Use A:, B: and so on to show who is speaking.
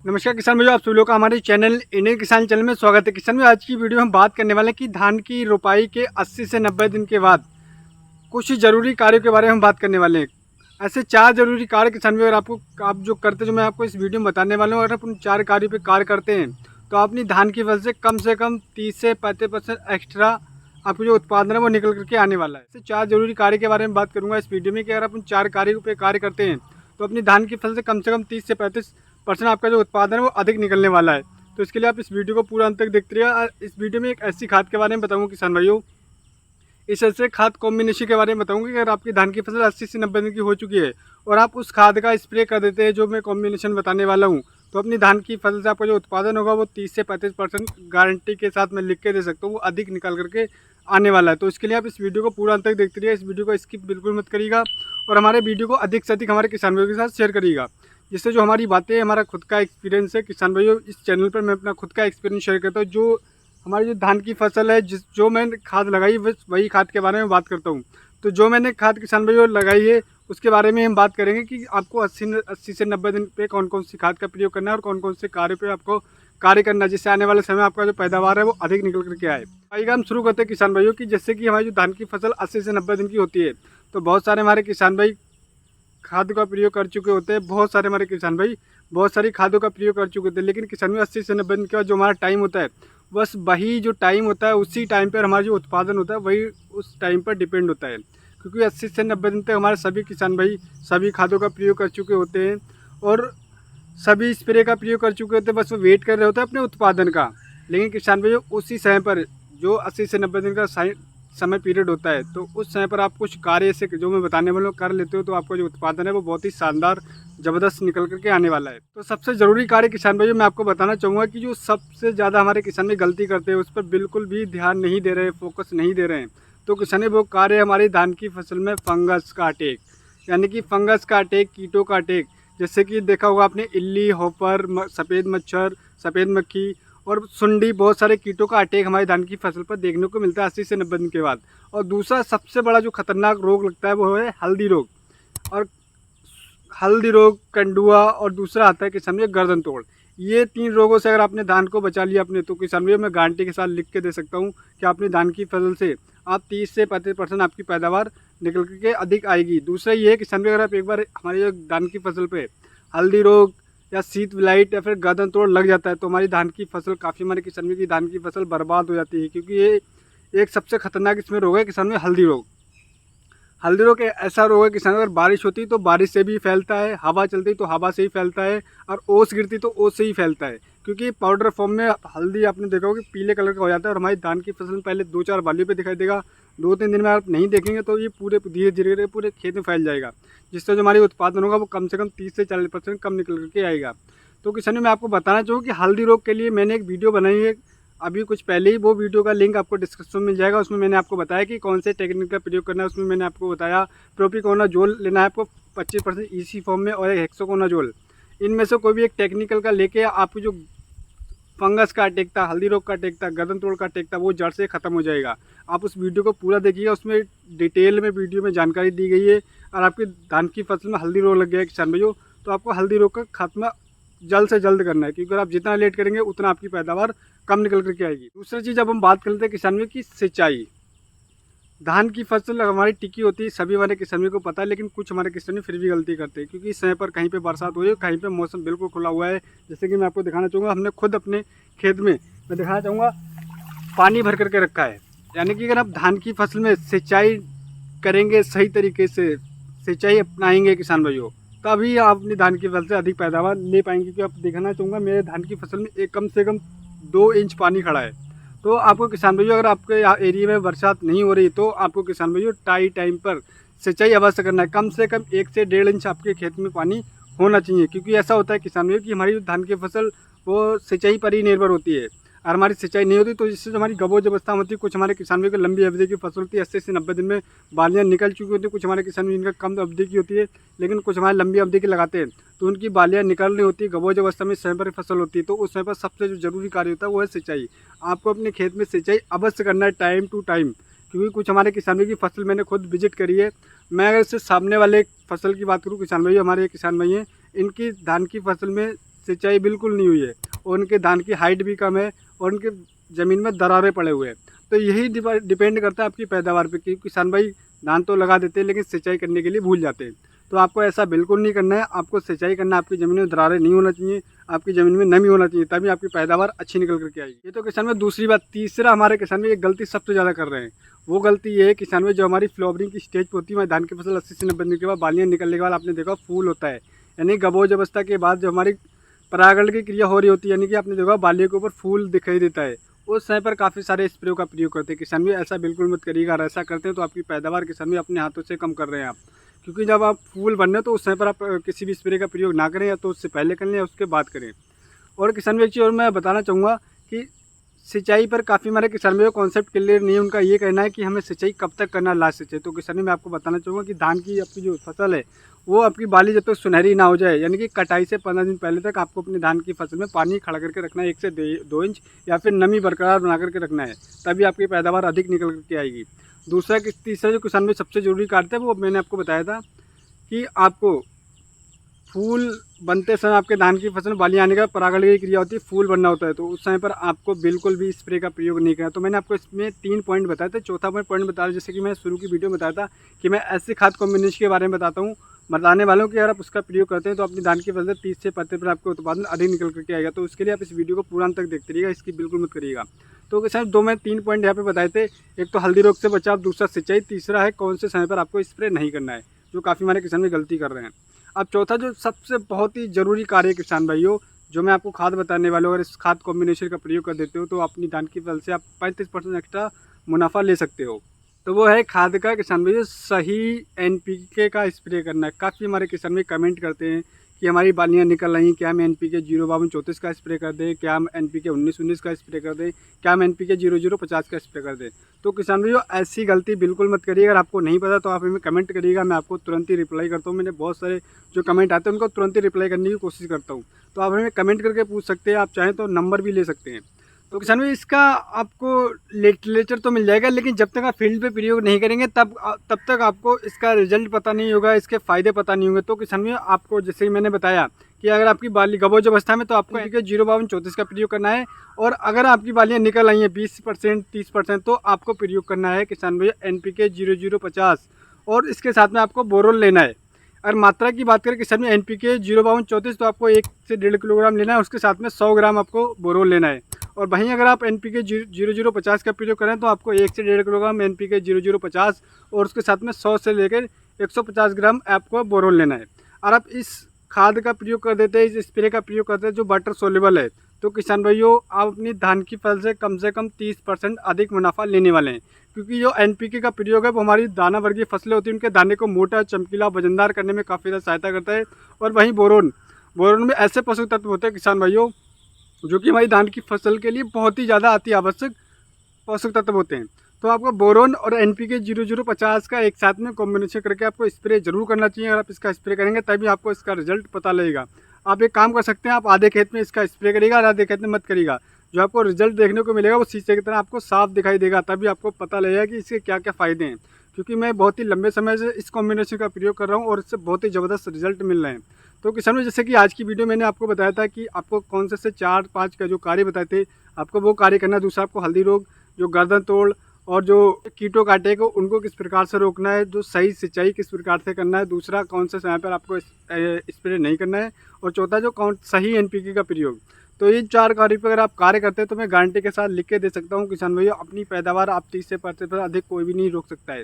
A: नमस्कार किसान भाइयों, आप सभी लोग का हमारे चैनल इंडियन किसान चैनल में स्वागत है। किसान भाई, आज की वीडियो में हम बात करने वाले हैं कि धान की रोपाई के 80 से 90 दिन के बाद कुछ ज़रूरी कार्यों के बारे में हम बात करने वाले हैं। ऐसे 4 ज़रूरी कार्य किसान भाई, अगर आप जो करते जो मैं आपको इस वीडियो में बताने वाला हूँ, अगर आप उन 4 कार्यों पर कार्य करते हैं तो अपनी धान की फसल से कम 30 से 35% एक्स्ट्रा आपको जो उत्पादन है वो निकल करके आने वाला है। ऐसे 4 जरूरी कार्य के बारे में बात करूँगा इस वीडियो में कि अगर आप उन 4 कार्यों पर कार्य करते हैं तो अपनी धान की फसल से कम 30 से 35% आपका जो उत्पादन है वो अधिक निकलने वाला है। तो इसके लिए आप इस वीडियो को पूरा अंत तक देखते रहिए। इस वीडियो में एक ऐसी खाद के बारे में बताऊंगा किसान भाइयों, इस ऐसे खाद कॉम्बिनेशन के बारे में बताऊंगा कि अगर आपकी धान की फसल 80 से 90 दिन की हो चुकी है और आप उस खाद का स्प्रे कर देते हैं जो मैं कॉम्बिनेशन बताने वाला हूं, तो अपनी धान की फसल से आपका जो उत्पादन होगा वो 30 से 35% गारंटी के साथ मैं लिख के दे सकता हूँ, वो अधिक निकल करके आने वाला है। तो इसके लिए आप इस वीडियो को पूरा अंत तक देखते रहिए, इस वीडियो को स्किप बिल्कुल मत करिएगा और हमारे वीडियो को अधिक से अधिक हमारे किसान भाइयों के साथ शेयर करिएगा, जिससे जो हमारी बातें, हमारा खुद का एक्सपीरियंस है किसान भाइयों, इस चैनल पर मैं अपना खुद का एक्सपीरियंस शेयर करता हूँ। जो हमारी जो धान की फसल है, जो मैंने खाद लगाई वही खाद के बारे में बात करता हूँ। तो जो मैंने खाद किसान भाइयों लगाई है उसके बारे में हम बात करेंगे कि आपको 80 से 90 दिन पे कौन कौन सी खाद का प्रयोग करना है और कौन कौन से कार्य पे आपको कार्य करना है, जिससे आने वाले समय आपका जो पैदावार है वो अधिक निकल करके आए। आइएगा हम शुरू करते हैं किसान भाइयों की। जैसे कि हमारी जो धान की फसल 80 से 90 दिन की होती है तो बहुत सारे हमारे किसान भाई खाद का प्रयोग कर चुके होते हैं, बहुत सारे हमारे किसान भाई बहुत सारी खादों का प्रयोग कर चुके होते हैं। लेकिन किसान भाई 80 से 90 दिन के बाद जो हमारा टाइम होता है, बस वही जो टाइम होता है उसी टाइम पर हमारा जो उत्पादन होता है वही उस टाइम पर डिपेंड होता है। क्योंकि 80 से 90 दिन तक हमारे सभी किसान भाई सभी खादों का प्रयोग कर चुके होते हैं और सभी स्प्रे का प्रयोग कर चुके होते हैं, बस वो वेट कर रहे होते हैं अपने उत्पादन का। लेकिन किसान भाई उसी समय पर जो 80 से 90 दिन का समय पीरियड होता है, तो उस समय पर आप कुछ कार्य से जो मैं बताने वाला हूँ कर लेते हो तो आपका जो उत्पादन है वो बहुत ही शानदार ज़बरदस्त निकल करके आने वाला है। तो सबसे ज़रूरी कार्य किसान भाइयों मैं आपको बताना चाहूँगा कि जो सबसे ज़्यादा हमारे किसान भाई गलती करते हैं उस पर बिल्कुल भी ध्यान नहीं दे रहे, फोकस नहीं दे रहे हैं। तो किसान वो कार्य हमारी धान की फसल में फंगस का अटैक, यानी कि फंगस का अटैक, कीटों का अटैक। जैसे कि देखा होगा आपने इल्ली, हॉपर, सफ़ेद मच्छर, सफ़ेद मक्खी और सुंडी, बहुत सारे कीटों का अटैक हमारी धान की फसल पर देखने को मिलता है 80 से 90 दिन के बाद। और दूसरा सबसे बड़ा जो खतरनाक रोग लगता है वो है हल्दी रोग। और हल्दी रोग, कंडुआ और दूसरा आता है किसान भाई गर्दन तोड़। ये 3 रोगों से अगर आपने धान को बचा लिया अपने, तो किसान भाई मैं गारंटी के साथ लिख के दे सकता हूँ कि अपनी धान की फसल से आप 30 से 35% आपकी पैदावार निकल के अधिक आएगी। दूसरा ये है किसान भाई, अगर आप एक बार हमारी जो धान की फसल पे हल्दी रोग या शीत विलाइट या फिर गर्दन तोड़ लग जाता है तो हमारी धान की फसल काफ़ी, हमारे किसान भाई की धान की फसल बर्बाद हो जाती है। क्योंकि ये एक सबसे खतरनाक इसमें रोग है किसान भाई हल्दी रोग। हल्दी रोग ऐसा रोग है किसान, अगर बारिश होती तो बारिश से भी फैलता है, हवा चलती तो हवा से ही फैलता है, और ओस गिरती तो ओस से ही फैलता है। क्योंकि पाउडर फॉर्म में हल्दी आपने देखा होगा कि पीले कलर का हो जाता है और हमारी धान की फसल में पहले 2-4 बालियों पे दिखाई देगा, 2-3 दिन में आप नहीं देखेंगे तो ये पूरे धीरे धीरे पूरे खेत में फैल जाएगा, जिससे जो हमारी उत्पादन होगा वो कम से कम 30 से 40% कम निकल करके आएगा। तो किसान मैं आपको बताना चाहूँ कि हल्दी रोग के लिए मैंने एक वीडियो बनाई है अभी कुछ पहले ही, वो वीडियो का लिंक आपको डिस्क्रिप्शन में मिल जाएगा। उसमें मैंने आपको बताया कि कौन से टेक्निक का प्रयोग करना है। उसमें मैंने आपको बताया प्रोपिकोनाजोल लेना है आपको 25% ईसी फॉर्म में और हेक्सोकोनाजोल, इनमें से कोई भी एक टेक्निकल का लेके आपको जो फंगस का अटैक था, हल्दी रोग का अटैक था, गर्दन तोड़ का अटैक था, वो जड़ से खत्म हो जाएगा। आप उस वीडियो को पूरा देखिएगा, उसमें डिटेल में वीडियो में जानकारी दी गई है। और आपकी धान की फसल में हल्दी रोग लग गया है किसान भाइयों, तो आपको हल्दी रोग का खात्मा जल्द से जल्द करना है, क्योंकि अगर आप जितना लेट करेंगे उतना आपकी पैदावार कम निकल करके आएगी। दूसरी चीज़ अब हम बात कर लेते हैं किसान भाई की सिंचाई। धान की फसल हमारी टिकी होती है, सभी हमारे किसानों को पता है, लेकिन कुछ हमारे किसान फिर भी गलती करते हैं क्योंकि समय पर कहीं पे बरसात हो रही है, कहीं पे मौसम बिल्कुल खुला हुआ है। जैसे कि मैं आपको दिखाना चाहूँगा, हमने खुद अपने खेत में मैं दिखाना चाहूँगा पानी भर करके रखा है। यानी कि अगर आप धान की फसल में सिंचाई करेंगे, सही तरीके से सिंचाई अपनाएंगे किसान भाइयों, तभी आप अपनी धान की फसल से अधिक पैदावार ले पाएंगे। क्योंकि आप दिखाना चाहूँगा मेरे धान की फसल में एक कम से कम 2 इंच पानी खड़ा है। तो आपको किसान भाइयों, अगर आपके एरिया में बरसात नहीं हो रही तो आपको किसान भाइयों टाइम पर सिंचाई अवश्य करना है। कम से कम 1 से 1.5 इंच आपके खेत में पानी होना चाहिए। क्योंकि ऐसा होता है किसान भाइयों कि हमारी जो धान की फसल वो सिंचाई पर ही निर्भर होती है, और हमारी सिंचाई नहीं होती तो जिससे जो हमारी गबोच अवस्था होती है, कुछ हमारे किसान भाइयों की लंबी अवधि की फसल होती है, 80 से 90 दिन में बालियाँ निकल चुकी होती है। कुछ हमारे किसान जिनका कम अवधि की होती है, लेकिन कुछ हमारे लंबी अवधि की लगाते हैं तो उनकी बालियाँ निकल रही होती है, गबोच अवस्था में समय पर फसल होती है। तो उस समय पर सबसे जो जरूरी कार्य होता है वो है सिंचाई। आपको अपने खेत में सिंचाई अवश्य करना है टाइम टू टाइम। क्योंकि कुछ हमारे किसानों की फसल मैंने खुद विजिट करी है। मैं अगर इससे सामने वाले फसल की बात करूँ, किसान भाई हमारे किसान भाई हैं, इनकी धान की फसल में सिंचाई बिल्कुल नहीं हुई है और उनके धान की हाइट भी कम है और उनके ज़मीन में दरारें पड़े हुए हैं। तो यही डिपेंड करता है आपकी पैदावार पे कि किसान भाई धान तो लगा देते हैं लेकिन सिंचाई करने के लिए भूल जाते हैं। तो आपको ऐसा बिल्कुल नहीं करना है, आपको सिंचाई करना है, आपकी ज़मीन में दरारें नहीं होना चाहिए, आपकी ज़मीन में नमी होना चाहिए, तभी आपकी पैदावार अच्छी निकल करके आएगी। ये तो किसान में दूसरी बात। तीसरा हमारे किसान में एक गलती सबसे ज़्यादा कर रहे हैं, वो गलती ये है किसान में जो हमारी फ्लावरिंग की स्टेज पे होती है, धान की फसल 80 से 90 दिन के बाद बालियाँ निकलने के बाद आपने देखा फूल होता है, यानी गबोज अवस्था के बाद जो हमारी परागण की क्रिया हो रही होती है, यानी कि आपने देखा बालियों के ऊपर फूल दिखाई देता है, उस समय पर काफ़ी सारे स्प्रे का प्रयोग करते हैं। किसान भी ऐसा बिल्कुल मत करिएगा, अगर ऐसा करते हैं तो आपकी पैदावार किसान भी अपने हाथों से कम कर रहे हैं आप, क्योंकि जब आप फूल बनने हो तो उस समय पर आप किसी भी स्प्रे का प्रयोग ना करें, या तो उससे पहले कर लें या उसके बाद करें। और किसान भी एक चीज़ और मैं बताना चाहूँगा कि सिंचाई पर काफ़ी हमारे किसान भाइयों को कॉन्सेप्ट क्लियर नहीं है। उनका ये कहना है कि हमें सिंचाई कब तक करना है, लास्ट सिंचाई। तो किसान भी मैं आपको बताना चाहूँगा कि धान की आपकी जो फसल है वो आपकी बाली जब तक सुनहरी ना हो जाए, यानी कि कटाई से 15 दिन पहले तक आपको अपने धान की फसल में पानी खड़ा करके रखना है, 1 से 2 इंच, या फिर नमी बरकरार बना करके रखना है, तभी आपकी पैदावार अधिक निकल करके आएगी। दूसरा तीसरा जो किसान में सबसे ज़रूरी कार्य है वो मैंने आपको बताया था कि आपको फूल बनते समय आपके धान की फसल में बालियाँ आने का परागण की क्रिया होती है, फूल बनना होता है, तो उस समय पर आपको बिल्कुल भी स्प्रे का प्रयोग नहीं करना। तो मैंने आपको इसमें 3 पॉइंट बताए थे। चौथा पॉइंट बता रहा, जैसे कि मैं शुरू की वीडियो में बताया था कि मैं ऐसे खाद कॉम्बिनेशन के बारे में बताता हूँ, बताने वालों कि अगर आप उसका प्रयोग करते हैं तो अपनी धान की फसल 30 से 35% आपको उत्पादन अधिक निकल करके आएगा। तो उसके लिए आप इस वीडियो को पूरा अंत तक देखते रहिएगा, इसकी बिल्कुल मत करिएगा। तो सर मैं 3 पॉइंट यहाँ पे बताए थे, एक तो हल्दी रोग से बचाव, दूसरा सिंचाई, तीसरा है कौन से समय पर आपको स्प्रे नहीं करना है, जो काफ़ी हमारे किसान में गलती कर रहे हैं। अब चौथा जो सबसे बहुत ही ज़रूरी कार्य है किसान भाइयों, जो मैं आपको खाद बताने वाला हूँ, अगर इस खाद कॉम्बिनेशन का प्रयोग कर देते हो तो अपनी धान की फसल से आप 35% एक्स्ट्रा मुनाफा ले सकते हो। तो वो है खाद का किसान भाइयों सही एनपीके का स्प्रे करना है। काफ़ी हमारे किसान भाई कमेंट करते हैं कि हमारी बालियाँ निकल रही, क्या हम एनपीके 05234 का स्प्रे कर दें, क्या हम एनपीके 1919 का स्प्रे कर दें, क्या हम एनपीके 0050 का स्प्रे कर दें। तो किसान भाइयों ऐसी गलती बिल्कुल मत करिए। अगर आपको नहीं पता तो आप हमें कमेंट करिएगा, मैं आपको तुरंत ही रिप्लाई करता हूँ। मैंने बहुत सारे जो कमेंट आते हैं उनको तुरंत ही रिप्लाई करने की कोशिश करता हूँ, तो आप हमें कमेंट करके पूछ सकते हैं, आप चाहें तो नंबर भी ले सकते हैं। तो किसान भाई इसका आपको लिटरेचर तो मिल जाएगा, लेकिन जब तक आप फील्ड पे प्रयोग नहीं करेंगे तब तक आपको इसका रिजल्ट पता नहीं होगा, इसके फ़ायदे पता नहीं होंगे। तो किसान भाई आपको जैसे कि मैंने बताया कि अगर आपकी बाली गबोज अवस्था में तो आपको एनपीके 05234 का प्रयोग करना है, और अगर आपकी बालियाँ निकल आई हैं 20% 30% तो आपको प्रयोग करना है किसान भाई एनपीके 0050, और इसके साथ में आपको बोरोन लेना है। अगर मात्रा की बात करें किसान में एनपीके 05234 तो आपको 1 से 1.5 किलोग्राम लेना है, उसके साथ में 100 ग्राम आपको बोरोन लेना है। और वहीं अगर आप एनपीके 0050 का प्रयोग करें तो आपको 1 से 1.5 किलोग्राम एनपीके 0050 और उसके साथ में 100 से लेकर 150 ग्राम आपको बोरोन लेना है। और आप इस खाद का प्रयोग कर देते हैं, इस स्प्रे का प्रयोग करते हैं जो वाटर सोल्युबल है, तो किसान भाइयों आप अपनी धान की फसल से कम 30% अधिक मुनाफा लेने वाले हैं। क्योंकि जो एनपीके का प्रयोग है वो हमारी दाना वर्गीय फसलें होती हैं, उनके दाने को मोटा, चमकीला, वजनदार करने में काफ़ी ज़्यादा सहायता करता है। और वहीं बोरोन में ऐसे पोषक तत्व होते हैं किसान भाइयों जो कि हमारी धान की फसल के लिए बहुत ही ज़्यादा अति आवश्यक पोषक तत्व होते हैं। तो आपको बोरोन और एनपीके 0050 का एक साथ में कॉम्बिनेशन करके आपको स्प्रे जरूर करना चाहिए। अगर आप इसका स्प्रे करेंगे तभी आपको इसका रिजल्ट पता लगेगा। आप एक काम कर सकते हैं, आप आधे खेत में इसका स्प्रे करिएगा और आधे खेत में मत करिएगा। जो आपको रिजल्ट देखने को मिलेगा वो शीशे की तरह आपको साफ दिखाई देगा, तभी आपको पता लगेगा कि इसके क्या क्या फ़ायदे हैं। क्योंकि मैं बहुत ही लंबे समय से इस कॉम्बिनेशन का प्रयोग कर रहा हूँ और इससे बहुत ही ज़बरदस्त रिजल्ट मिल रहे हैं। तो किसान भाई जैसे कि आज की वीडियो मैंने आपको बताया था कि आपको कौन से 4-5 का जो कार्य बताए थे आपको वो कार्य करना है। दूसरा आपको हल्दी रोग, जो गर्दन तोड़ और जो कीटों काटे को उनको किस प्रकार से रोकना है, जो सही सिंचाई किस प्रकार से करना है, दूसरा कौन से समय पर आपको स्प्रे नहीं करना है, और चौथा जो सही एनपीके का प्रयोग। तो ये 4 कार्य पर अगर आप कार्य करते हैं तो मैं गारंटी के साथ लिख के दे सकता हूँ किसान भैया अपनी पैदावार आप 30 से 35% अधिक कोई भी नहीं रोक सकता है।